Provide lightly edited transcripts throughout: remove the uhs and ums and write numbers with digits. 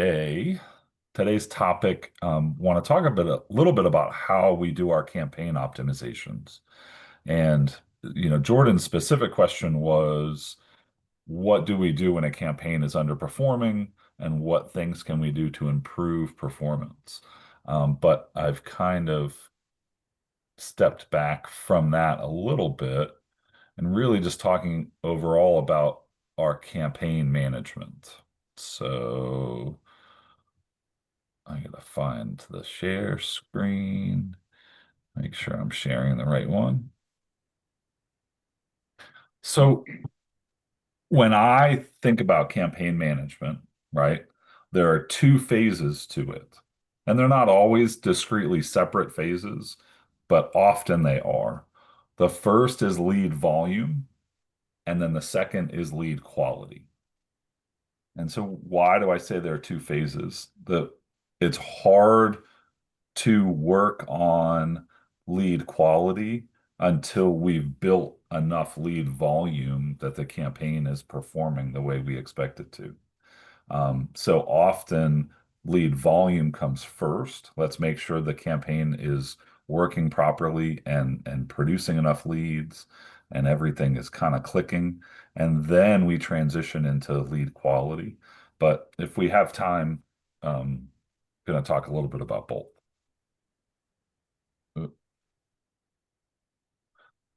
Today's topic, want to talk a little bit about how we do our campaign optimizations. And, Jordan's specific question was, what do we do when a campaign is underperforming, and what things can we do to improve performance? But I've kind of stepped back from that a little bit and really just talking overall about our campaign management. So I gotta find the share screen, make sure I'm sharing the right one. So when I think about campaign management, right, there are two phases to it. And they're not always discretely separate phases, but often they are. The first is lead volume, and then the second is lead quality. And so why do I say there are two phases? It's hard to work on lead quality until we've built enough lead volume that the campaign is performing the way we expect it to. So often lead volume comes first. Let's make sure the campaign is working properly and producing enough leads and everything is kind of clicking. And then we transition into lead quality. But if we have time, going to talk a little bit about both.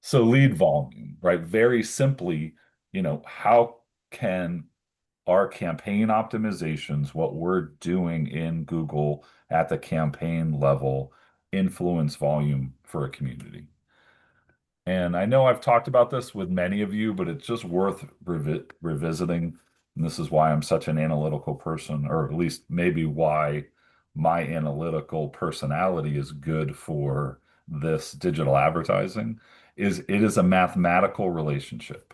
So lead volume, right? Very simply, how can our campaign optimizations, what we're doing in Google at the campaign level, influence volume for a community? And I know I've talked about this with many of you, but it's just worth revisiting. And this is why I'm such an analytical person, or at least maybe why my analytical personality is good for this digital advertising, is it is a mathematical relationship.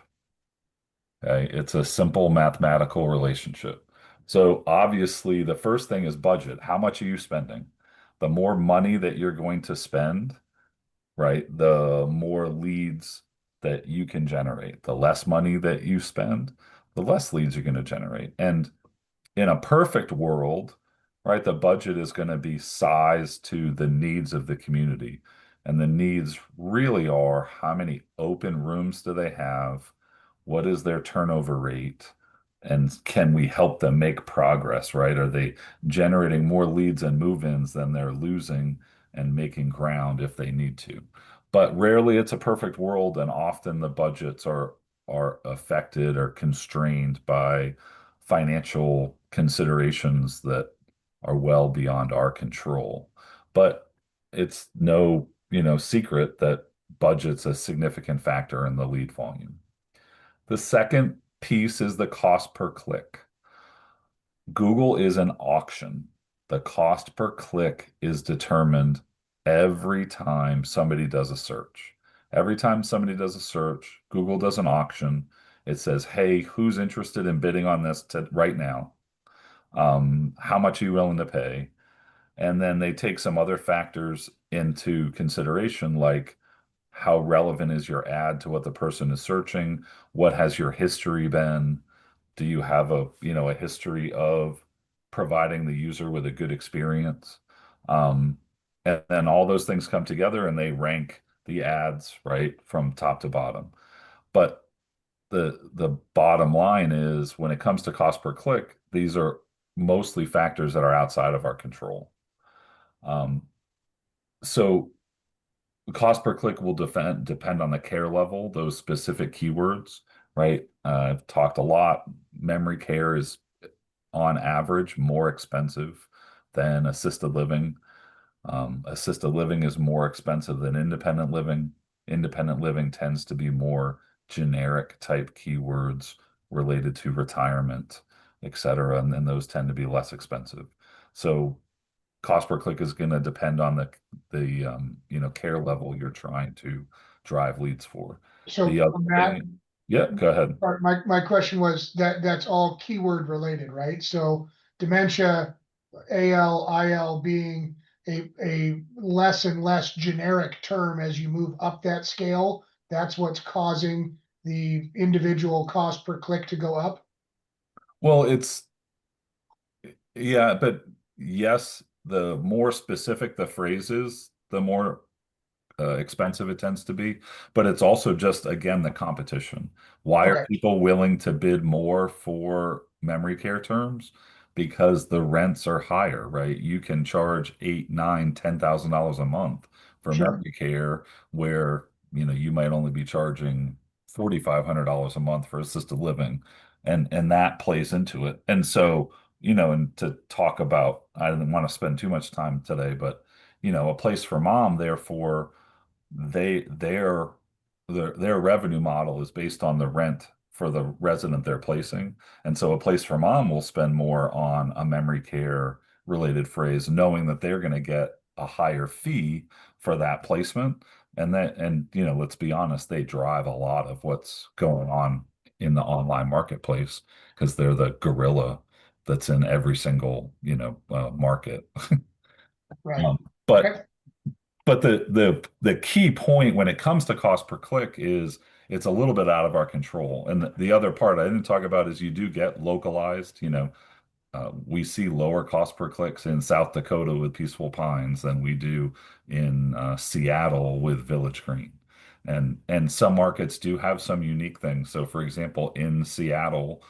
Okay, it's a simple mathematical relationship. So obviously, the first thing is budget. How much are you spending? The more money that you're going to spend, right, the more leads that you can generate. The less money that you spend, the less leads you're going to generate. And in a perfect world, right, the budget is going to be sized to the needs of the community. And the needs really are how many open rooms do they have? What is their turnover rate? And can we help them make progress, right? Are they generating more leads and move-ins than they're losing and making ground if they need to? But rarely it's a perfect world, and often the budgets are affected or constrained by financial considerations that are well beyond our control. But it's no, secret that budget's a significant factor in the lead volume. The second piece is the cost per click. Google is an auction. The cost per click is determined every time somebody does a search. Every time somebody does a search, Google does an auction. It says, hey, who's interested in bidding on this right now? How much are you willing to pay? And then they take some other factors into consideration, like how relevant is your ad to what the person is searching? What has your history been? Do you have a history of providing the user with a good experience? And then all those things come together and they rank the ads, right, from top to bottom. But the bottom line is when it comes to cost per click, these are mostly factors that are outside of our control. Um, so the cost per click will depend on the care level, those specific keywords, right? I've talked a lot. Memory care is on average more expensive than assisted living. Assisted living is more expensive than independent living. Independent living tends to be more generic type keywords related to retirement, et cetera, and then those tend to be less expensive. So cost per click is going to depend on the care level you're trying to drive leads for. The So other Matt, thing, yeah, go ahead. my question was that's all keyword related, right? So dementia, AL, IL being a less and less generic term as you move up that scale, that's what's causing the individual cost per click to go up. Well, Yeah, but yes, the more specific the phrase is, the more expensive it tends to be. But it's also just, again, the competition. Why are Okay, people willing to bid more for memory care terms? Because the rents are higher, right? You can charge eight, nine, $10,000 a month for sure, memory care, where you might only be charging $4,500 a month for assisted living, and that plays into it. And so, and to talk about, I didn't want to spend too much time today, but a place for mom, therefore they their revenue model is based on the rent for the resident they're placing. And so a place for mom will spend more on a memory care related phrase, knowing that they're going to get a higher fee for that placement. And let's be honest, they drive a lot of what's going on in the online marketplace because they're the gorilla that's in every single, market. right. Um, but Okay, but the key point when it comes to cost per click is it's a little bit out of our control. And the other part I didn't talk about is you do get localized, we see lower cost per clicks in South Dakota with Peaceful Pines than we do in Seattle with Village Green. And some markets do have some unique things. So, for example, in Seattle,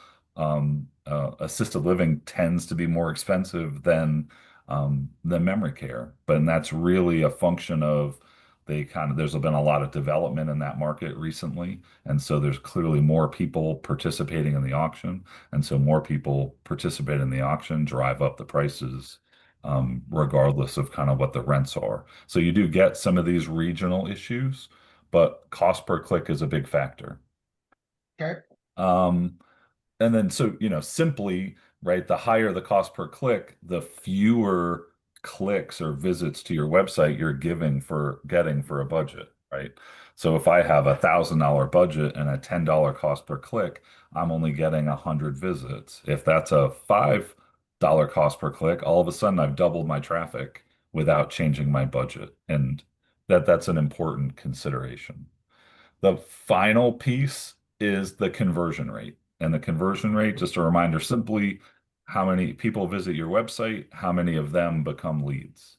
assisted living tends to be more expensive than memory care, but and that's really a function of there's been a lot of development in that market recently, and so there's clearly more people participating in the auction. And so more people participate in the auction, drive up the prices, regardless of kind of what the rents are. So you do get some of these regional issues, but cost per click is a big factor. okay, Um, and then so, simply, right, the higher the cost per click, the fewer clicks or visits to your website you're getting for a budget, right? So if I have $1,000 budget and a $10 cost per click, I'm only getting 100 visits. If that's a $5 cost per click, all of a sudden I've doubled my traffic without changing my budget. And that's an important consideration. The final piece is the conversion rate. And the conversion rate, just a reminder, simply how many people visit your website, how many of them become leads.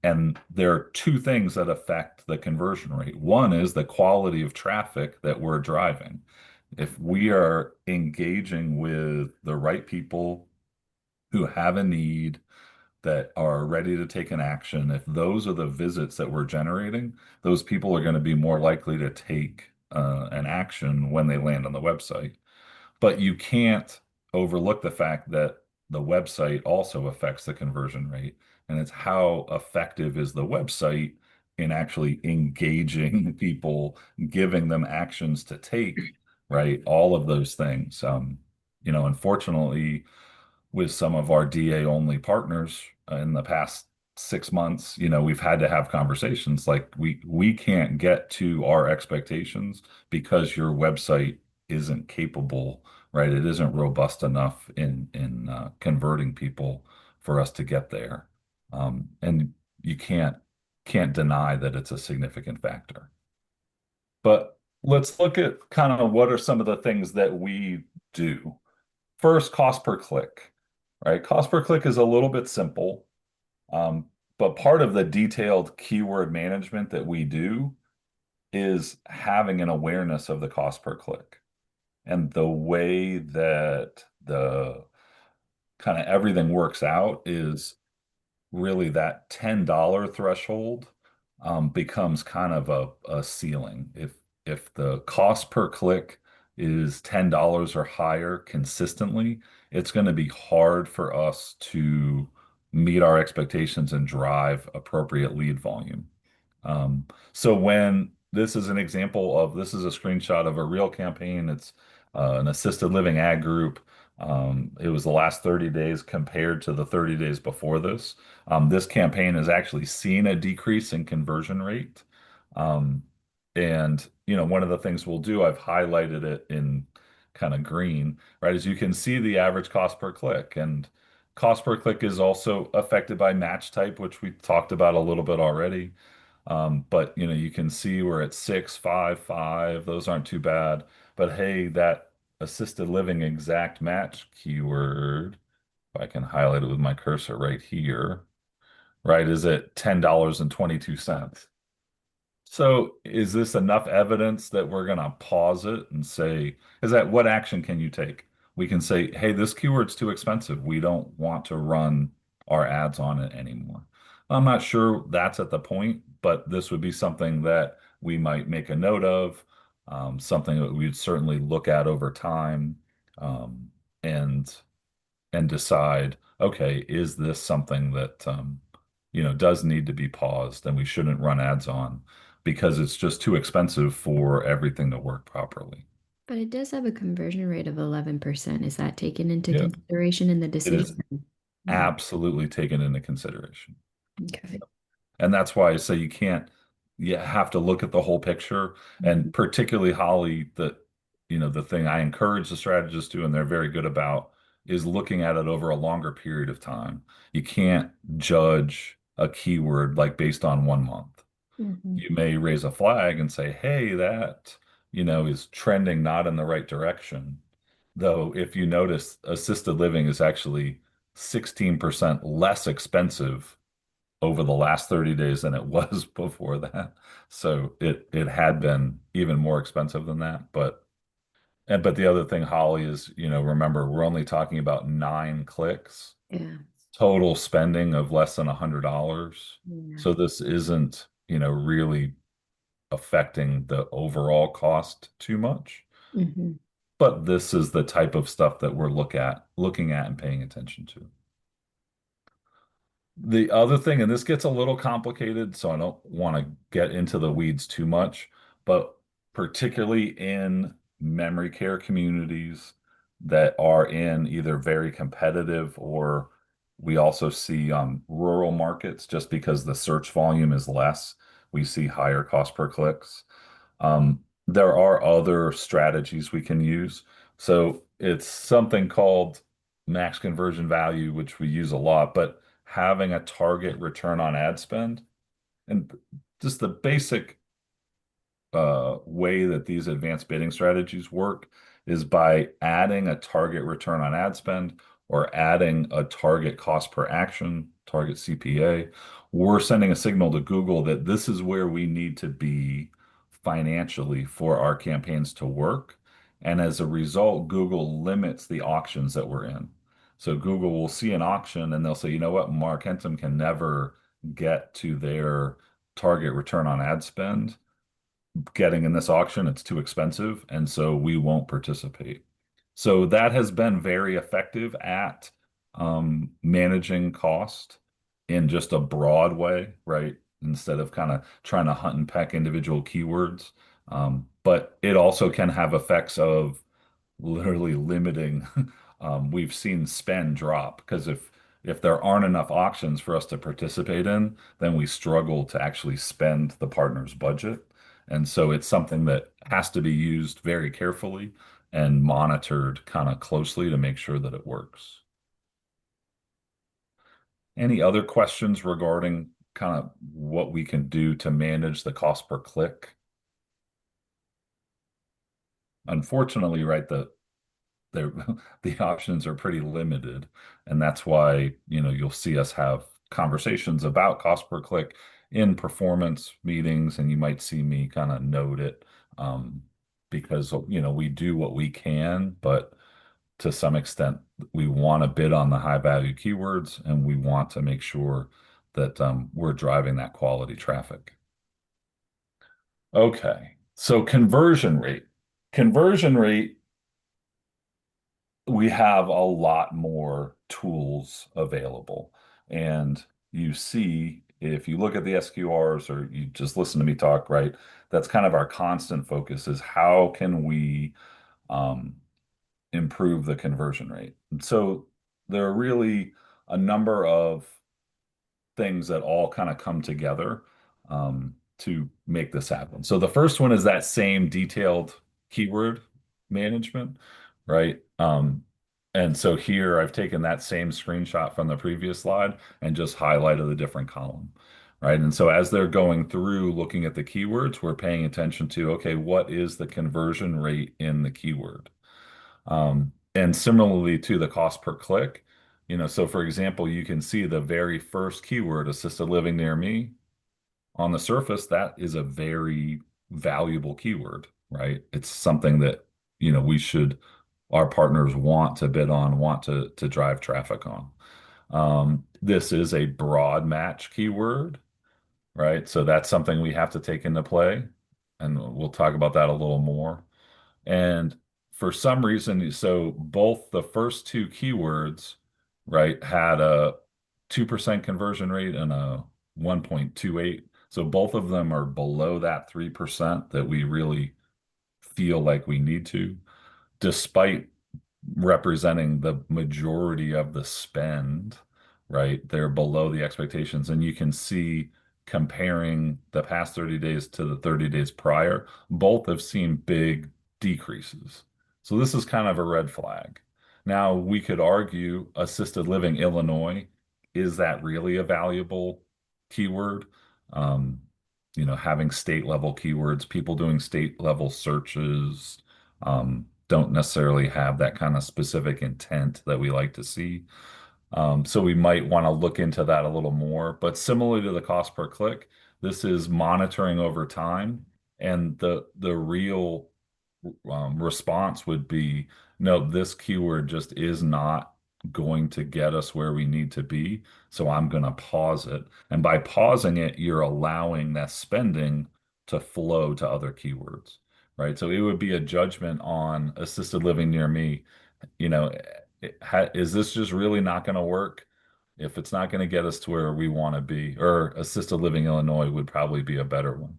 And there are two things that affect the conversion rate. One is the quality of traffic that we're driving. If we are engaging with the right people who have a need, that are ready to take an action, if those are the visits that we're generating, those people are going to be more likely to take an action when they land on the website. But you can't overlook the fact that the website also affects the conversion rate. And it's how effective is the website in actually engaging people, giving them actions to take, right? All of those things. Unfortunately, with some of our DA only partners in the past 6 months, we've had to have conversations like we can't get to our expectations because your website isn't capable, right? It isn't robust enough in converting people for us to get there. And you can't deny that it's a significant factor. But let's look at kind of what are some of the things that we do. First, cost per click, right? Cost per click is a little bit simple, um, but part of the detailed keyword management that we do is having an awareness of the cost per click. And the way that the kind of everything works out is really that $10 threshold becomes kind of a ceiling. If the cost per click is $10 or higher consistently, it's going to be hard for us to meet our expectations and drive appropriate lead volume. So when this is an example of this is a screenshot of a real campaign. It's an assisted living ad group. It was the last 30 days compared to the 30 days before this. This campaign has actually seen a decrease in conversion rate. Um, and one of the things we'll do, I've highlighted it in kind of green, right? As you can see the average cost per click, and cost per click is also affected by match type, which we talked about a little bit already. But you can see we're at 655. Those aren't too bad. But hey, that assisted living exact match keyword if I can highlight it with my cursor right here, right, is at $10.22. So is this enough evidence that we're going to pause it and say, is that what action can you take? We can say, hey, this keyword's too expensive. We don't want to run our ads on it anymore. I'm not sure that's at the point, but this would be something that we might make a note of, something that we'd certainly look at over time, um, and decide, okay, is this something that does need to be paused and we shouldn't run ads on because it's just too expensive for everything to work properly. But it does have a conversion rate of 11%. Is that taken into Yeah, consideration in the it is decision? Mm, absolutely taken into consideration. okay. And that's why I say you have to look at the whole picture. Mhm. And particularly Holly, the thing I encourage the strategists to, and they're very good about, is looking at it over a longer period of time. You can't judge a keyword like based on 1 month. Mhm. You may raise a flag and say, hey, that, is trending not in the right direction. Though, if you notice, assisted living is actually 16% less expensive over the last 30 days than it was before that. So it had been even more expensive than that. But the other thing, Holly, is, remember, we're only talking about 9 clicks, Yeah. total spending of less than $100. Yeah. So this isn't, really affecting the overall cost too much. Hmm. But this is the type of stuff that we're looking at and paying attention to. The other thing, and this gets a little complicated, so I don't want to get into the weeds too much, but particularly in memory care communities that are in either very competitive, or we also see rural markets, just because the search volume is less, we see higher cost per clicks. There are other strategies we can use. So it's something called max conversion value, which we use a lot, but having a target return on ad spend, and just the basic way that these advanced bidding strategies work is by adding a target return on ad spend or adding a target cost per action, target CPA. We're sending a signal to Google that this is where we need to be financially for our campaigns to work. And as a result, Google limits the auctions that we're in. So Google will see an auction and they'll say, you know what, Markentum can never get to their target return on ad spend getting in this auction. It's too expensive, and so we won't participate. So that has been very effective at managing cost in just a broad way, right? Instead of kind of trying to hunt and peck individual keywords. But it also can have effects of literally limiting. We've seen spend drop because if there aren't enough auctions for us to participate in, then we struggle to actually spend the partner's budget. And so it's something that has to be used very carefully and monitored kind of closely to make sure that it works. Any other questions regarding kind of what we can do to manage the cost per click? Unfortunately, right, they're, the options are pretty limited, and that's why, you'll see us have conversations about cost per click in performance meetings, and you might see me kind of note it, because we do what we can, but to some extent we want to bid on the high value keywords, and we want to make sure that we're driving that quality traffic. Okay, so conversion rate, we have a lot more tools available. And you see, if you look at the SQRs or you just listen to me talk, right, that's kind of our constant focus, is how can we um, improve the conversion rate. And so there are really a number of things that all kind of come together to make this happen. So the first one is that same detailed keyword management, right? And so here I've taken that same screenshot from the previous slide and just highlighted a different column, right? And so as they're going through looking at the keywords, we're paying attention to, okay, what is the conversion rate in the keyword? And similarly to the cost per click, So for example, you can see the very first keyword, assisted living near me, on the surface, that is a very valuable keyword, right? It's something that, our partners want to bid on, want to drive traffic on. This is a broad match keyword, right? So that's something we have to take into play, and we'll talk about that a little more. And for some reason, so both the first two keywords, right, had a 2% conversion rate and a 1.28. So both of them are below that 3% that we really feel like we need to, despite representing the majority of the spend, right? They're below the expectations. And you can see comparing the past 30 days to the 30 days prior, both have seen big decreases. So this is kind of a red flag. Now, we could argue assisted living Illinois, is that really a valuable keyword? Um, having state level keywords, people doing state level searches, don't necessarily have that kind of specific intent that we like to see. So we might want to look into that a little more. But similarly to the cost per click, this is monitoring over time, and the real response would be, no, this keyword just is not going to get us where we need to be. So I'm going to pause it. And by pausing it, you're allowing that spending to flow to other keywords, right? So it would be a judgment on assisted living near me. You know, is this just really not going to work? If it's not going to get us to where we want to be, or assisted living Illinois would probably be a better one.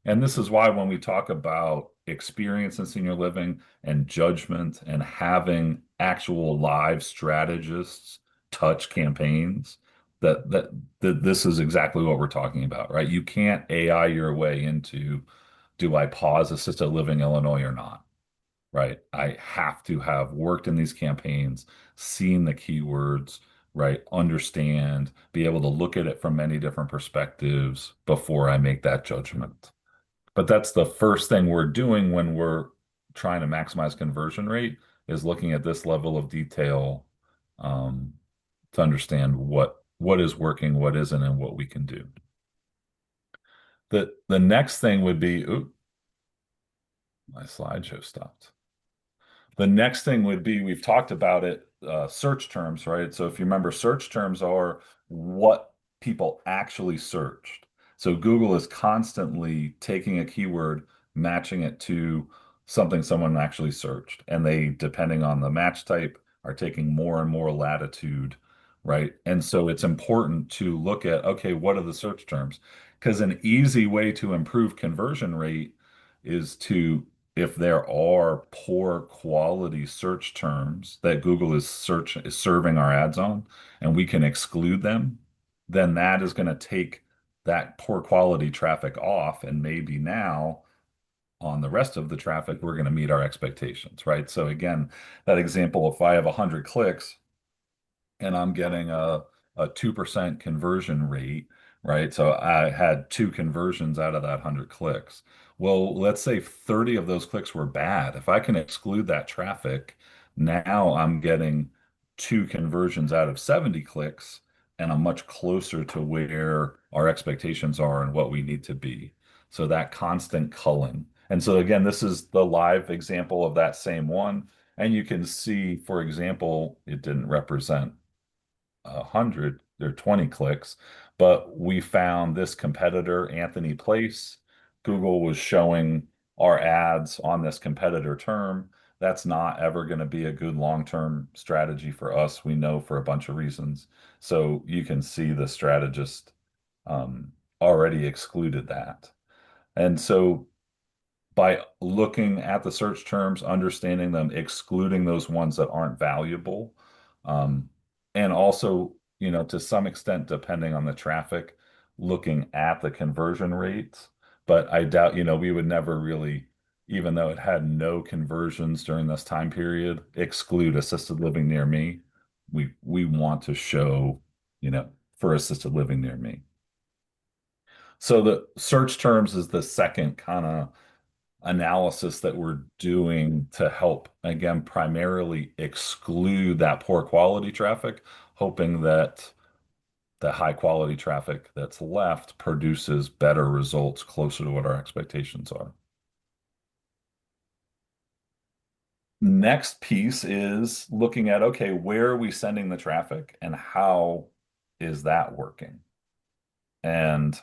And this is why when we talk about experience in senior living and judgment and having actual live strategists touch campaigns, that this is exactly what we're talking about, right? You can't AI your way into, do I pause assisted living Illinois or not? Right? I have to have worked in these campaigns, seen the keywords, right? Understand, be able to look at it from many different perspectives before I make that judgment. But that's the first thing we're doing when we're trying to maximize conversion rate, is looking at this level of detail, um, to understand what is working, what isn't, and what we can do. The next thing would be, oop, my slideshow stopped. The next thing would be, we've talked about it, search terms, right? So if you remember, search terms are what people actually searched. So Google is constantly taking a keyword, matching it to something someone actually searched. And they, depending on the match type, are taking more and more latitude, right? And so it's important to look at, okay, what are the search terms? Because an easy way to improve conversion rate is to, if there are poor quality search terms that Google is serving our ads on, and we can exclude them, then that is going to take that poor quality traffic off, and maybe now on the rest of the traffic we're going to meet our expectations, right? So again, that example, if I have 100 clicks and I'm getting a 2% conversion rate, right? So I had two conversions out of that 100 clicks. Well, let's say 30 of those clicks were bad. If I can exclude that traffic, now I'm getting two conversions out of 70 clicks, and I'm much closer to where our expectations are and what we need to be. So that constant culling. And so again, this is the live example of that same one. And you can see, for example, it didn't represent 100 or 20 clicks, but we found this competitor, Anthony Place. Google was showing our ads on this competitor term. That's not ever going to be a good long-term strategy for us. We know, for a bunch of reasons. So you can see the strategist already excluded that. And so by looking at the search terms, understanding them, excluding those ones that aren't valuable, um, and also, to some extent, depending on the traffic, looking at the conversion rates. But I doubt, we would never really, even though it had no conversions during this time period, exclude assisted living near me. We want to show, for assisted living near me. So the search terms is the second kind of analysis that we're doing to help, again, primarily exclude that poor quality traffic, hoping that the high quality traffic that's left produces better results closer to what our expectations are. Next piece is looking at, okay, where are we sending the traffic and how is that working? And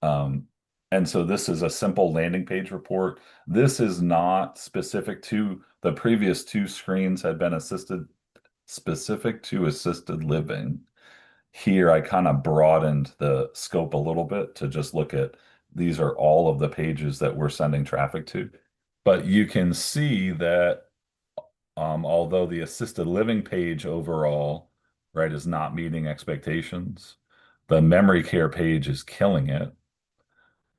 um, and so this is a simple landing page report. This is not specific to the previous two screens had been specific to assisted living. Here, I kind of broadened the scope a little bit to just look at these are all of the pages that we're sending traffic to. But you can see that although the assisted living page overall, right, is not meeting expectations, the memory care page is killing it.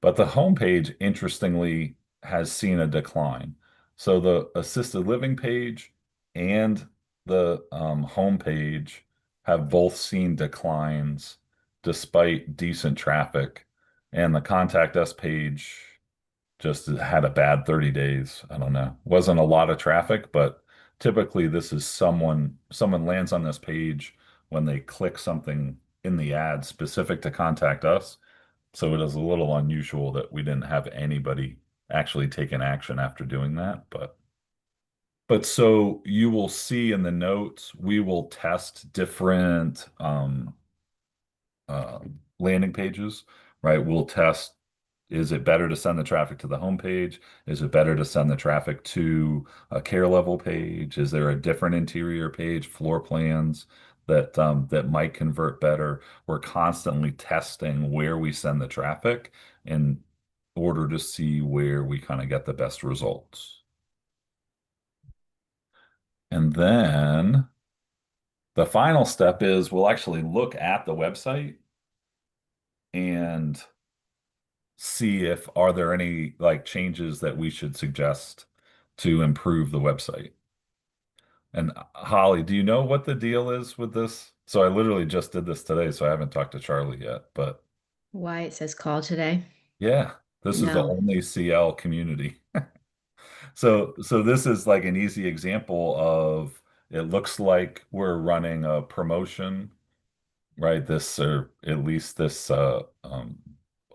But the homepage, interestingly, has seen a decline. So the assisted living page and the homepage have both seen declines despite decent traffic. And the contact us page just had a bad 30 days. I don't know. Wasn't a lot of traffic, but typically this is someone lands on this page when they click something in the ad specific to contact us. So it is a little unusual that we didn't have anybody actually take an action after doing that, but so you will see in the notes, we will test different uh, landing pages, right? We'll test, is it better to send the traffic to the home page? Is it better to send the traffic to a care level page? Is there a different interior page, floor plans that might convert better? We're constantly testing where we send the traffic in order to see where we kind of get the best results. And then the final step is we'll actually look at the website and see if are there any like changes that we should suggest to improve the website. And Holly, do you know what the deal is with this? So I literally just did this today, so I haven't talked to Charlie yet, but Why it says call today? yeah, this is the No. only CL community. So this is like an easy example of it looks like we're running a promotion, right? This, or at least this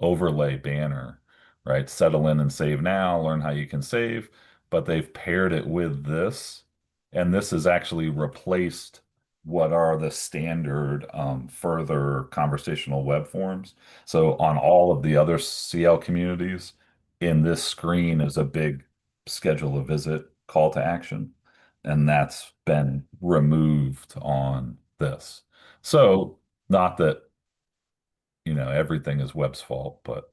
overlay banner, right? Settle in and save now, learn how you can save. But they've paired it with this, and this has actually replaced what are the standard further conversational web forms. So on all of the other CL communities, in this screen is a big schedule a visit call to action, and that's been removed on this. So not that, everything is web's fault, but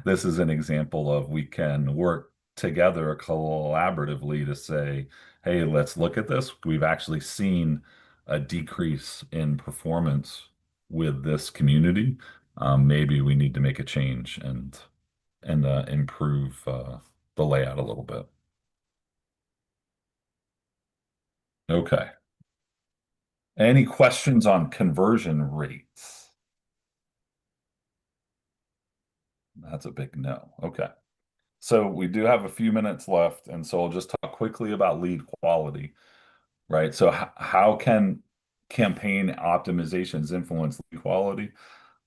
this is an example of we can work together collaboratively to say, hey, let's look at this. We've actually seen a decrease in performance with this community. Maybe we need to make a change and improve the layout a little bit. Okay. Any questions on conversion rates? That's a big no. Okay. So we do have a few minutes left, and so I'll just talk quickly about lead quality, right? So how can campaign optimizations influence lead quality?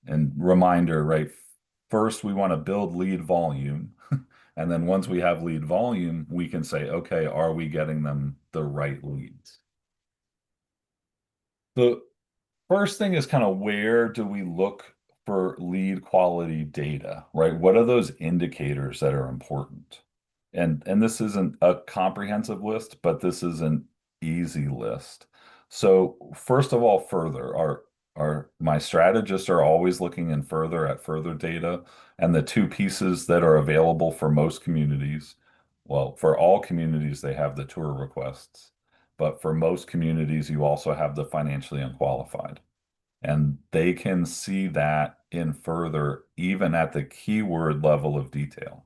And reminder, right? First, we want to build lead volume. And then once we have lead volume, we can say, okay, are we getting them the right leads? The first thing is kind of where do we look for lead quality data, right? What are those indicators that are important? And this isn't a comprehensive list, but this is an easy list. So first of all, further, our my strategists are always looking in further at further data, and the two pieces that are available for most communities, well, for all communities, they have the tour requests, but for most communities, you also have the financially unqualified. And they can see that in further, even at the keyword level of detail.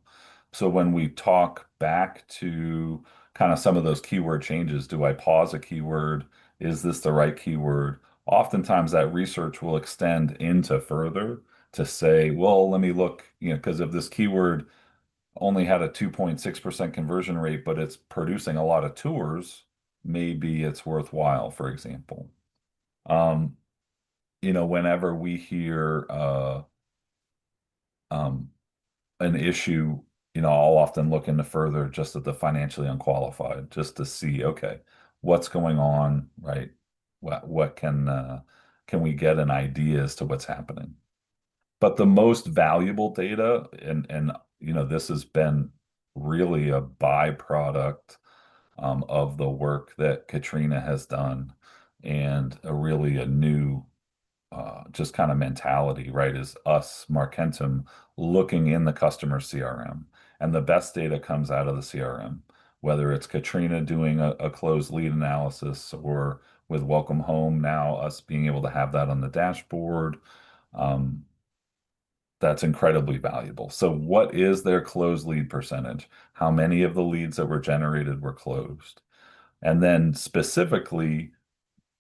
So when we talk back to kind of some of those keyword changes, do I pause a keyword? Is this the right keyword? Oftentimes that research will extend into further to say, well, let me look, because if this keyword only had a 2.6% conversion rate, but it's producing a lot of tours, maybe it's worthwhile, for example. whenever we hear um, an issue, I'll often look into further just at the financially unqualified, just to see, okay, what's going on, right? What can we get an idea as to what's happening? But the most valuable data, and this has been really a byproduct of the work that Katrina has done, and a new just kind of mentality, right? Is us, Markentum, looking in the customer CRM, and the best data comes out of the CRM, whether it's Katrina doing a closed lead analysis, or with Welcome Home now, us being able to have that on the dashboard. Um, that's incredibly valuable. So what is their closed lead percentage? How many of the leads that were generated were closed? And then specifically,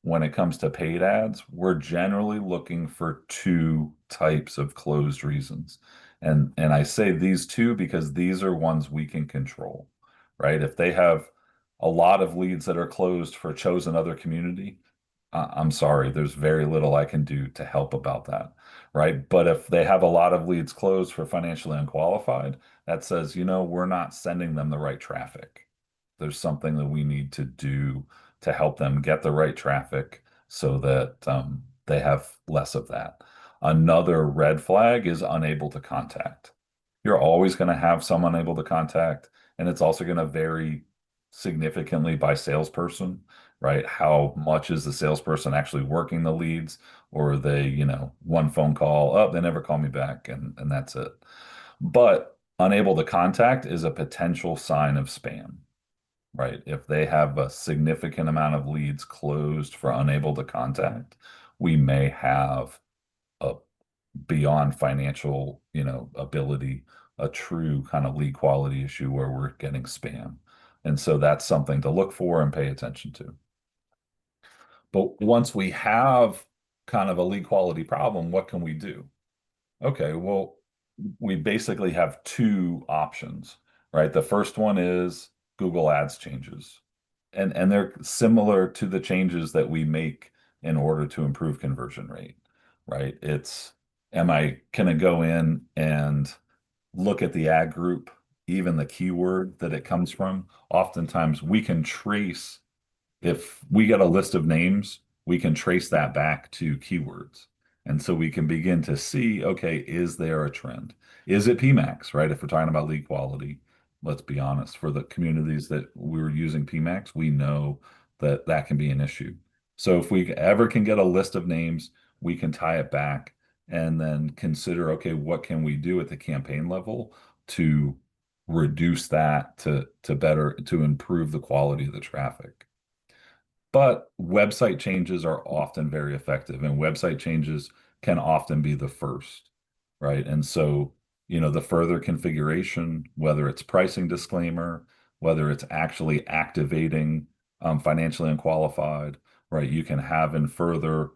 when it comes to paid ads, we're generally looking for two types of closed reasons. And I say these two because these are ones we can control, right? If they have a lot of leads that are closed for a chosen other community, I'm sorry, there's very little I can do to help about that, right? But if they have a lot of leads closed for financially unqualified, that says, we're not sending them the right traffic. There's something that we need to do to help them get the right traffic so that they have less of that. Another red flag is unable to contact. You're always going to have some unable to contact, and it's also going to vary significantly by salesperson, right? How much is the salesperson actually working the leads, or are they, one phone call, oh, they never call me back, and that's it. But unable to contact is a potential sign of spam, right? If they have a significant amount of leads closed for unable to contact, we may have a beyond financial, ability, a true kind of lead quality issue where we're getting spam. And so that's something to look for and pay attention to. But once we have kind of a lead quality problem, what can we do? Okay, well, we basically have two options, right? The first one is Google Ads changes. And they're similar to the changes that we make in order to improve conversion rate, right? Can I go in and look at the ad group, even the keyword that it comes from? Oftentimes we can trace, if we get a list of names, we can trace that back to keywords. And so we can begin to see, okay, is there a trend? Is it PMAX, right? If we're talking about lead quality, let's be honest, for the communities that we're using PMAX, we know that that can be an issue. So if we ever can get a list of names, we can tie it back and then consider, okay, what can we do at the campaign level to reduce that, to improve the quality of the traffic. But website changes are often very effective, and website changes can often be the first, right? And so, the further configuration, whether it's pricing disclaimer, whether it's actually activating financially unqualified, right? You can have in further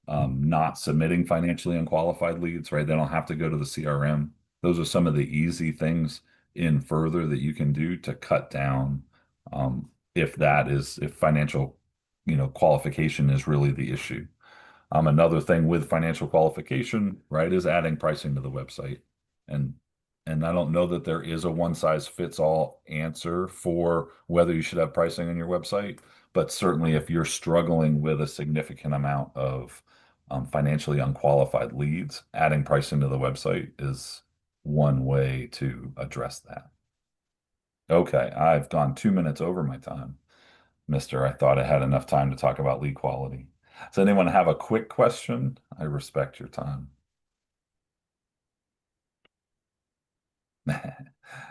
not submitting financially unqualified leads, right? They don't have to go to the CRM. Those are some of the easy things in further that you can do to cut down if financial qualification is really the issue. Another thing with financial qualification, right, is adding pricing to the website. And and I don't know that there is a one size fits all answer for whether you should have pricing on your website, but certainly if you're struggling with a significant amount of financially unqualified leads, adding pricing to the website is one way to address that. Okay, I've gone 2 minutes over my time. Mister, I thought I had enough time to talk about lead quality. Does anyone have a quick question? I respect your time.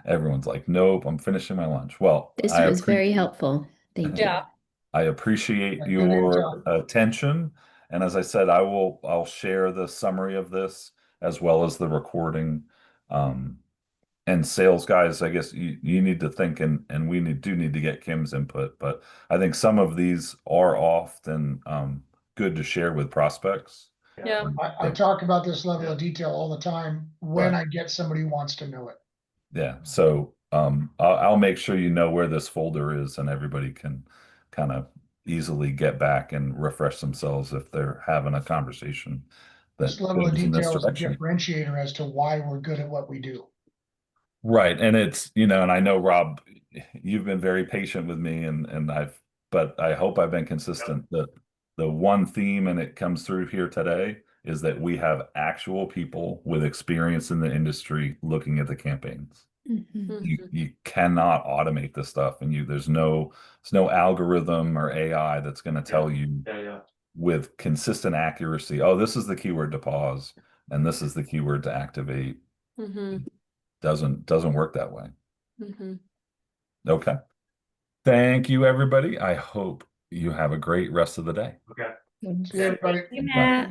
Everyone's like, nope, I'm finishing my lunch. Well, This was very helpful. Thank you. Yeah. I appreciate And your attention. And as I said, I'll share the summary of this as well as the recording. And sales guys, I guess you need to think, and do need to get Kim's input, but I think some of these are often good to share with prospects. Yeah. I talk about this level of detail all the time when Right. I get somebody who wants to know it. Yeah. So I'll make sure you know where this folder is, and everybody can kind of easily get back and refresh themselves if they're having a conversation This that level of goes in this detail is a direction. differentiator as to why we're good at what we do. Right. And it's, and I know, Rob, you've been very patient with me and but I hope I've been consistent. The one theme, and it comes through here today, is that we have actual people with experience in the industry looking at the campaigns. Mhm. You cannot automate this stuff, and there's no algorithm or AI that's going to tell you with consistent accuracy, oh, this is the keyword to pause, and this is the keyword to activate. Doesn't work that way. Okay. Thank you, everybody. I hope you have a great rest of the day. See everybody. Thank you, Matt.